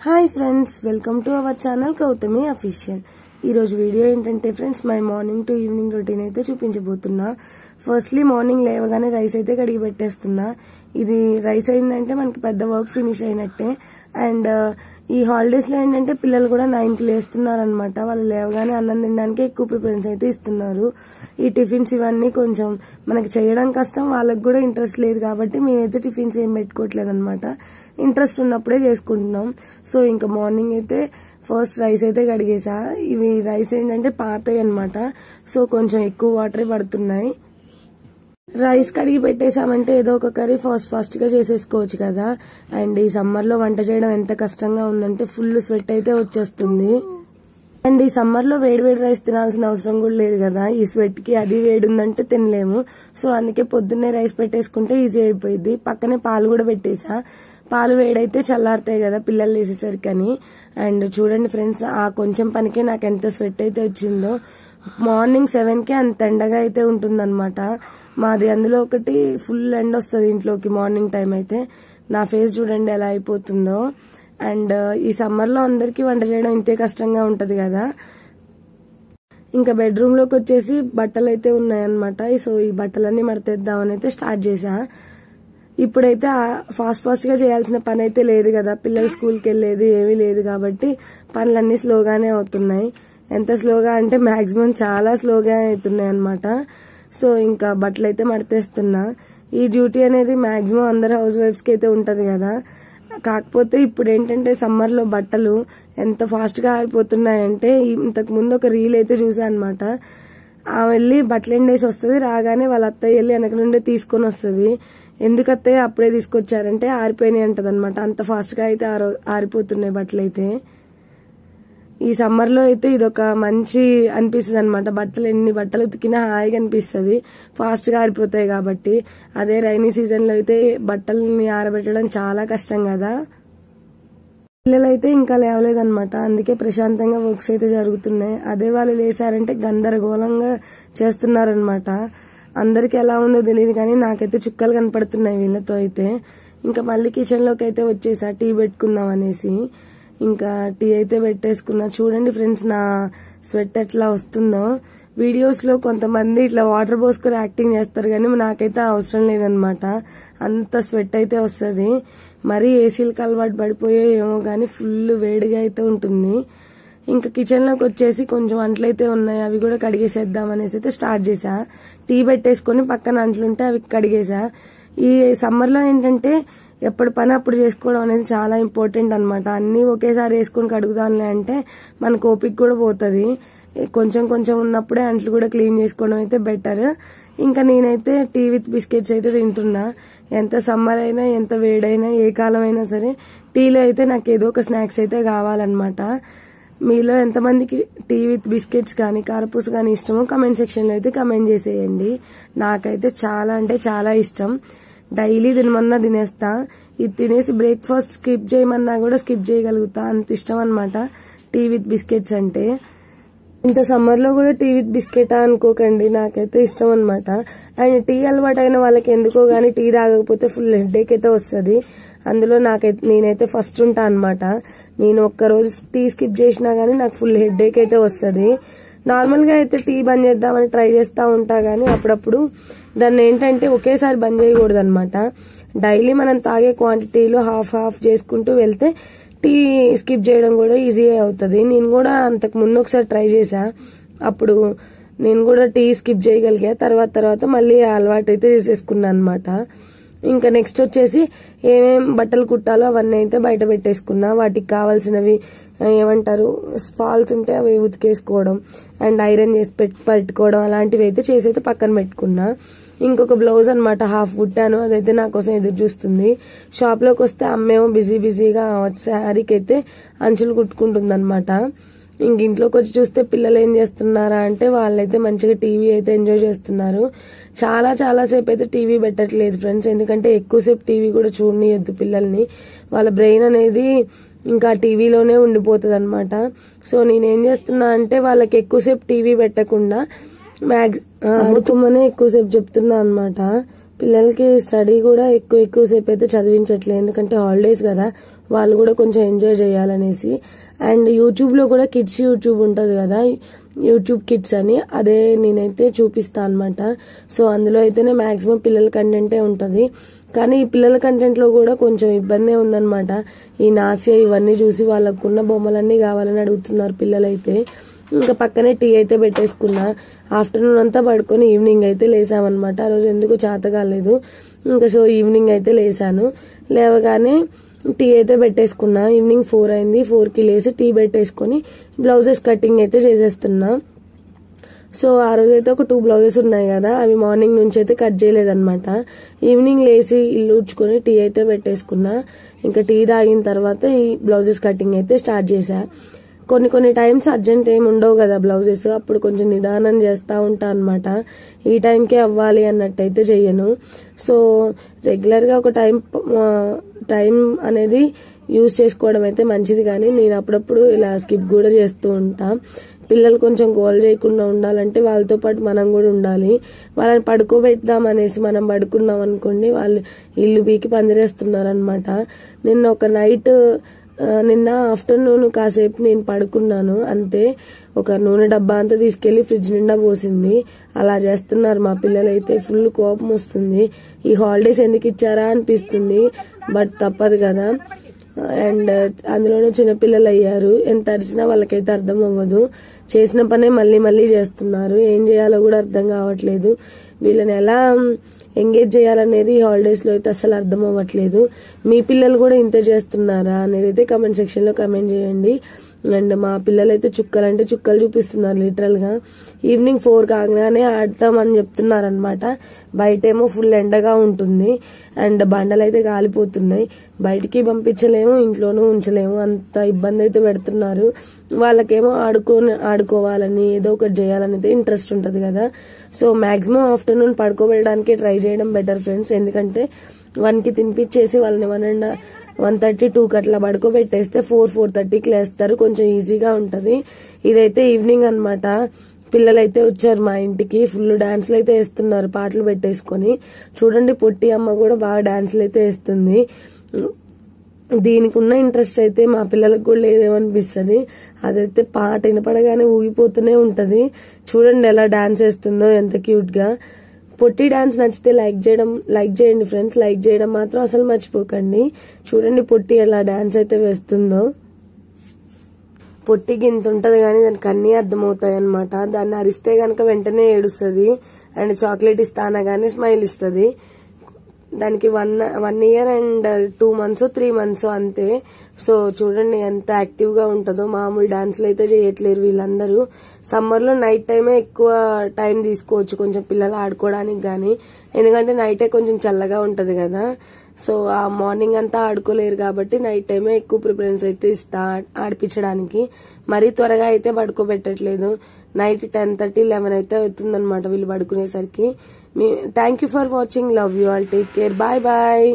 Hi friends, welcome to our channel Gautami official. ఈరోజు video ఏంటంటే friends, my morning to evening routine అయితే చూపించబోతున్నా. Firstly morning లేవగానే rice అయితే కడిగి పెట్టేస్తున్నా. ఇది రైస్ అయిందంటే మనకి పెద్ద వర్క్ ఫినిష్ అయినట్టే. అండ్ ఈ హాలిడేస్ లో ఏంటంటే పిల్లలు కూడా 9కి లేస్తున్నారు అనమాట. వాళ్ళు లేవగానే అన్నం తినడానికి ఎక్కువ ప్రిఫరెన్స్ అయితే ఇస్తున్నారు. ఈ టిఫిన్స్ ఇవన్నీ కొంచెం మనకి చేయడం కష్టం, వాళ్ళకి కూడా ఇంట్రెస్ట్ లేదు కాబట్టి మేమైతే టిఫిన్స్ ఏం పెట్టుకోవట్లేదు అనమాట. ఇంట్రెస్ట్ ఉన్నప్పుడే చేసుకుంటున్నాం. సో ఇంకా మార్నింగ్ అయితే ఫస్ట్ రైస్ అయితే కడిగేసా. ఇవి రైస్ ఏంటంటే పాతయి అనమాట, సో కొంచెం ఎక్కువ వాటరే పడుతున్నాయి. రైస్ కడిగి పెట్టేసామంటే ఏదో ఒక కర్రీ ఫాస్ట్ గా చేసేసుకోవచ్చు కదా. అండ్ ఈ సమ్మర్ లో వంట చేయడం ఎంత కష్టంగా ఉందంటే ఫుల్ స్వెట్ అయితే వచ్చేస్తుంది. అండ్ ఈ సమ్మర్ లో వేడి రైస్ తినాల్సిన అవసరం కూడా లేదు కదా. ఈ స్వెట్ కి అది వేడి ఉందంటే తినలేము. సో అందుకే పొద్దున్నే రైస్ పెట్టేసుకుంటే ఈజీ అయిపోయింది. పక్కనే పాలు కూడా పెట్టేసా. పాలు వేడైతే చల్లారుతాయి కదా పిల్లలు వేసేసరికి అని. అండ్ చూడండి ఫ్రెండ్స్, ఆ కొంచెం పనికే నాకు ఎంత స్వెట్ అయితే వచ్చిందో. మార్నింగ్ 7కే అంత ఎండగా అయితే ఉంటుందన్నమాట మాది. అందులో ఒకటి ఫుల్ ఎండ వస్తుంది ఇంట్లోకి మార్నింగ్ టైం అయితే. నా ఫేస్ చూడండి ఎలా అయిపోతుందో. అండ్ ఈ సమ్మర్ లో అందరికి వంట చేయడం ఇంతే కష్టంగా ఉంటది కదా. ఇంకా బెడ్రూమ్ లోకి వచ్చేసి బట్టలు అయితే ఉన్నాయన్నమాట. సో ఈ బట్టలన్నీ మడతేద్దామని అయితే స్టార్ట్ చేసా. ఇప్పుడైతే ఫాస్ట్ గా చేయాల్సిన పని అయితే లేదు కదా, పిల్లలు స్కూల్కి వెళ్ళేది ఏమీ లేదు కాబట్టి పనులన్నీ స్లోగానే అవుతున్నాయి. ఎంత స్లోగా అంటే మాక్సిమం చాలా స్లోగా అవుతున్నాయి అనమాట. సో ఇంకా బట్టలు అయితే మడతేస్తున్నా. ఈ డ్యూటీ అనేది మాక్సిమం అందరు హౌస్ వైఫ్స్ కి అయితే ఉంటది కదా. కాకపోతే ఇప్పుడు ఏంటంటే సమ్మర్ లో బట్టలు ఎంత ఫాస్ట్ గా ఆరిపోతున్నాయంటే, ఇంతకు ముందు ఒక రీల్ అయితే చూసా అనమాట. ఆమె వెళ్ళి బట్టలు ఎండేసి వస్తుంది, రాగానే వాళ్ళ అత్తయ్య వెళ్ళి వెనక నుండి తీసుకొని వస్తుంది. ఎందుకు అత్తయ్య అప్పుడే తీసుకొచ్చారంటే ఆరిపోయినాయి అంటది అనమాట. అంత ఫాస్ట్ గా అయితే ఆరిపోతున్నాయి బట్టలు అయితే. ఈ సమ్మర్ లో అయితే ఇదొక మంచి అనిపిస్తుంది అనమాట. బట్టలు ఎన్ని బట్టలు ఉతికినా హాయిగా అనిపిస్తుంది, ఫాస్ట్ గా ఆరిపోతాయి కాబట్టి. అదే రైనీ సీజన్ లో అయితే బట్టల్ని ఆరబెట్టడం చాలా కష్టం కదా. పిల్లలైతే ఇంకా లేవలేదన్నమాట, అందుకే ప్రశాంతంగా వర్క్స్ అయితే జరుగుతున్నాయి. అదే వాళ్ళు లేసారంటే గందరగోళంగా చేస్తున్నారనమాట. అందరికి ఎలా ఉందో తెలియదు కానీ నాకైతే చుక్కలు కనపడుతున్నాయి వీళ్ళతో అయితే. ఇంకా మళ్ళీ కిచెన్ లోకి అయితే వచ్చేసా టీ పెట్టుకుందాం అనేసి. ఇంకా టీ అయితే పెట్టేసుకున్నా. చూడండి ఫ్రెండ్స్, నా స్వెట్ ఎట్లా వస్తుందో. వీడియోస్ లో కొంతమంది ఇట్లా వాటర్ పోసుకొని యాక్టింగ్ చేస్తారు కానీ నాకైతే అవసరం లేదనమాట. అంత స్వెట్ అయితే వస్తుంది. మరీ ఏసీలకు అలవాటు పడిపోయేమో కానీ ఫుల్ వేడిగా అయితే ఉంటుంది. ఇంకా కిచెన్ లోకి వచ్చేసి కొంచెం అంట్లయితే ఉన్నాయి, అవి కూడా కడిగేసేద్దాం అనేసి అయితే స్టార్ట్ చేసా. టీ పెట్టేసుకుని పక్కన అంట్లుంటే అవి కడిగేసా. ఈ సమ్మర్ లో ఏంటంటే ఎప్పుడు పని అప్పుడు చేసుకోవడం అనేది చాలా ఇంపార్టెంట్ అనమాట. అన్ని ఒకేసారి వేసుకుని కడుగుదాంలే అంటే మనకు ఓపిక కూడా పోతుంది. కొంచెం ఉన్నప్పుడే అంట్లు కూడా క్లీన్ చేసుకోవడం అయితే బెటర్. ఇంకా నేనైతే టీ విత్ బిస్కెట్స్ అయితే తింటున్నా. ఎంత సమ్మర్ అయినా ఎంత వేడైనా ఏ కాలం అయినా సరే టీలో అయితే నాకు ఏదో ఒక స్నాక్స్ అయితే కావాలన్నమాట. మీలో ఎంతమందికి టీ విత్ బిస్కెట్స్ కానీ కారపూస కానీ ఇష్టమో కమెంట్ సెక్షన్ లో అయితే కమెంట్ చేసేయండి. నాకైతే చాలా అంటే చాలా ఇష్టం. డైలీ తినమన్నా తినేస్తా. ఇది తినేసి బ్రేక్ఫాస్ట్ స్కిప్ చేయమన్నా కూడా స్కిప్ చేయగలుగుతా, అంత ఇష్టం అనమాట టీ విత్ బిస్కెట్స్ అంటే. ఇంత సమ్మర్ లో కూడా టీ విత్ బిస్కెట్ అనుకోకండి, నాకైతే ఇష్టం అనమాట. అండ్ టీ అలవాటు అయిన వాళ్ళకి ఎందుకో గానీ టీ తాగకపోతే ఫుల్ హెడ్ఏక్ అయితే వస్తుంది. అందులో నేనైతే ఫస్ట్ ఉంటా అనమాట. నేను ఒక్కరోజు టీ స్కిప్ చేసినా గానీ నాకు ఫుల్ హెడ్ఏక్ అయితే వస్తుంది. నార్మల్ గా అయితే టీ బంద్ చేద్దామని ట్రై చేస్తా ఉంటా గానీ అప్పుడప్పుడు దాన్ని ఏంటంటే ఒకేసారి బంద్ చేయకూడదు అనమాట. డైలీ మనం తాగే క్వాంటిటీలో హాఫ్ చేసుకుంటూ వెళ్తే టీ స్కిప్ చేయడం కూడా ఈజీ అవుతుంది. నేను కూడా అంతకు ముందు ఒకసారి ట్రై చేసా, అప్పుడు నేను కూడా టీ స్కిప్ చేయగలిగా. తర్వాత మళ్ళీ అలవాటు అయితే చేసేసుకున్నా అనమాట. ఇంకా నెక్స్ట్ వచ్చేసి ఏమేం బట్టలు కుట్టాలో అవన్నీ అయితే బయట పెట్టేసుకున్నా. వాటికి కావాల్సినవి ఏమంటారు ఫాల్స్ ఉంటే అవి ఉతికేసుకోవడం అండ్ ఐరన్ చేసి పెట్టుకోవడం అలాంటివి అయితే చేసి పక్కన పెట్టుకున్నా. ఇంకొక బ్లౌజ్ అనమాట హాఫ్ కుట్టాను, అదైతే నా కోసం ఎదురు చూస్తుంది. షాప్ లోకి వస్తే అమ్మేమో బిజీగా శారీకి అయితే అంచులు కుట్టుకుంటుంది అనమాట. ఇంక ఇంట్లోకి వచ్చి చూస్తే పిల్లలు ఏం చేస్తున్నారా అంటే వాళ్ళైతే మంచిగా టీవీ అయితే ఎంజాయ్ చేస్తున్నారు. చాలా సేపు అయితే టీవీ పెట్టట్లేదు ఫ్రెండ్స్, ఎందుకంటే ఎక్కువసేపు టీవీ కూడా చూడనియద్దు పిల్లల్ని. వాళ్ళ బ్రెయిన్ అనేది ఇంకా టీవీలోనే ఉండిపోతుంది అనమాట. సో నేనేం చేస్తున్నా అంటే వాళ్ళకి ఎక్కువసేపు టీవీ పెట్టకుండా అమ్ముతుమ్మనే ఎక్కువసేపు చెప్తున్నా అనమాట. పిల్లలకి స్టడీ కూడా ఎక్కువసేపు అయితే చదివించట్లేదు, ఎందుకంటే హాలిడేస్ కదా. వాళ్ళు కూడా కొంచెం ఎంజాయ్ చేయాలనేసి. అండ్ యూట్యూబ్ లో కూడా కిడ్స్ యూట్యూబ్ ఉంటది కదా, యూట్యూబ్ కిడ్స్ అని, అదే నేనైతే చూపిస్తా అనమాట. సో అందులో అయితేనే మాక్సిమం పిల్లల కంటెంటే ఉంటది. కానీ ఈ పిల్లల కంటెంట్ లో కూడా కొంచెం ఇబ్బందే ఉందన్నమాట. ఈ నాసియా ఇవన్నీ చూసి వాళ్ళకున్న బొమ్మలన్నీ కావాలని అడుగుతున్నారు పిల్లలైతే. ఇంకా పక్కనే టీ అయితే పెట్టేసుకున్నా. ఆఫ్టర్నూన్ అంతా పడుకొని ఈవినింగ్ అయితే లేసామన్నమాట. ఆ రోజు ఎందుకు చేత కాలేదు. ఇంకా సో ఈవినింగ్ అయితే లేసాను. లేవగానే టీ అయితే పెట్టేసుకున్నా. ఈవినింగ్ 4 అయింది. 4కి లేసి టీ పెట్టేసుకొని బ్లౌజెస్ కటింగ్ అయితే చేసేస్తున్నా. సో ఆ రోజు అయితే ఒక 2 బ్లౌజెస్ ఉన్నాయి కదా, అవి మార్నింగ్ నుంచి అయితే కట్ చేయలేదన్నమాట. ఈవినింగ్ లేసి ఇల్లు ఉడ్చుకొని టీ అయితే పెట్టేసుకున్నా. ఇంకా టీ తాగిన తర్వాత ఈ బ్లౌజెస్ కటింగ్ అయితే స్టార్ట్ చేశా. కొన్ని టైమ్స్ అర్జెంట్ ఏమి ఉండవు కదా బ్లౌజెస్, అప్పుడు కొంచెం నిదానం చేస్తా ఉంటా అనమాట. ఈ టైంకే అవ్వాలి అన్నట్టయితే చెయ్యను. సో రెగ్యులర్ గా ఒక టైం అనేది యూజ్ చేసుకోవడం అయితే మంచిది, కానీ నేను అప్పుడప్పుడు ఇలా స్కిప్ కూడా చేస్తూ ఉంటా. పిల్లలు కొంచెం గోల్ చేయకుండా ఉండాలంటే వాళ్ళతో పాటు మనం కూడా ఉండాలి. వాళ్ళని పడుకోబెడదాం అనేసి మనం పడుకున్నాం అనుకోండి, వాళ్ళు ఇల్లు బీకి పందిరేస్తున్నారు అనమాట. నిన్న ఆఫ్టర్నూన్ కాసేపు నేను పడుకున్నాను అంతే. ఒక నూనె డబ్బా అంతా తీసుకెళ్లి ఫ్రిడ్జ్ నిండా పోసింది. అలా చేస్తున్నారు మా పిల్లలైతే. ఫుల్ కోపం వస్తుంది. ఈ హాలిడేస్ ఎందుకు ఇచ్చారా అనిపిస్తుంది, బట్ తప్పదు కదా. అండ్ అందులోనూ చిన్నపిల్లలు అయ్యారు. ఎంత అరిచినా వాళ్ళకైతే అర్థం అవ్వదు. చేసిన పనే మళ్ళీ మళ్ళీ చేస్తున్నారు. ఏం చేయాలో కూడా అర్థం కావట్లేదు. వీళ్ళని ఎలా ఎంగేజ్ చేయాలనేది ఈ హాలిడేస్ లో అయితే అసలు అర్థం అవ్వట్లేదు. మీ పిల్లలు కూడా ఇంతే చేస్తున్నారా అనేది అయితే కమెంట్ సెక్షన్ లో కమెంట్ చేయండి. అండ్ మా పిల్లలు అయితే చుక్కలంటే చుక్కలు చూపిస్తున్నారు లిటరల్ గా. ఈవినింగ్ 4 కాగానే ఆడతామని చెప్తున్నారు అనమాట. బయటేమో ఫుల్ ఎండగా ఉంటుంది అండ్ బండలు అయితే కాలిపోతున్నాయి. బయటికి పంపించలేము, ఇంట్లోనూ ఉంచలేము, అంత ఇబ్బంది అయితే పెడుతున్నారు. వాళ్ళకేమో ఆడుకోవాలని ఏదో ఒకటి చేయాలని అయితే ఇంట్రెస్ట్ ఉంటది కదా. సో మాక్సిమం ఆఫ్టర్నూన్ పడుకోబెట్టడానికి ట్రై చేయడం బెటర్ ఫ్రెండ్స్. ఎందుకంటే 1కి తినిపించేసి వాళ్ళని 1:30, 2కి అట్లా పడుకోబెట్టేస్తే 4:30కి లేస్తారు. కొంచెం ఈజీగా ఉంటది. ఇదైతే ఈవినింగ్ అనమాట. పిల్లలైతే వచ్చారు మా ఇంటికి. ఫుల్ డాన్స్లు అయితే వేస్తున్నారు పాటలు పెట్టేసుకొని. చూడండి పొట్టి అమ్మ కూడా బాగా డాన్స్లు అయితే వేస్తుంది. దీనికి ఉన్న ఇంట్రెస్ట్ అయితే మా పిల్లలకు కూడా లేదేమనిపిస్తుంది. అదైతే పాట వినపడగానే ఊగిపోతూనే ఉంటది. చూడండి ఎలా డాన్స్ వేస్తుందో, ఎంత క్యూట్ గా. పొట్టి డాన్స్ నచ్చితే లైక్ చేయండి ఫ్రెండ్స్. లైక్ చేయడం మాత్రం అసలు మర్చిపోకండి. చూడండి పొట్టి ఎలా డాన్స్ అయితే వేస్తుందో. పొట్టికి ఇంత ఉంటది కానీ దానికి అన్ని అర్థమవుతాయి అనమాట. దాన్ని అరిస్తే గనక వెంటనే ఏడుస్తుంది. అండ్ చాక్లెట్ ఇస్తానా గానీ స్మైల్ ఇస్తుంది. దానికి 1 year and 2 months 3 months అంతే. సో చూడండి ఎంత యాక్టివ్ గా ఉంటుందో. మామూలు డాన్స్లు అయితే చేయట్లేరు వీళ్ళందరూ. సమ్మర్ లో నైట్ టైమే ఎక్కువ టైం తీసుకోవచ్చు కొంచెం పిల్లలు ఆడుకోవడానికి గానీ, ఎందుకంటే నైటే కొంచెం చల్లగా ఉంటది కదా. సో ఆ మార్నింగ్ అంతా ఆడుకోలేరు కాబట్టి నైట్ టైమే ఎక్కువ ప్రిఫరెన్స్ అయితే ఇస్తా ఆడిపించడానికి. మరీ త్వరగా అయితే పడుకోబెట్టట్లేదు. నైట్ 10:30, 11 అయితే అవుతుందన్నమాట వీళ్ళు పడుకునేసరికి. Thank you for watching. Love you all. Take care. Bye bye.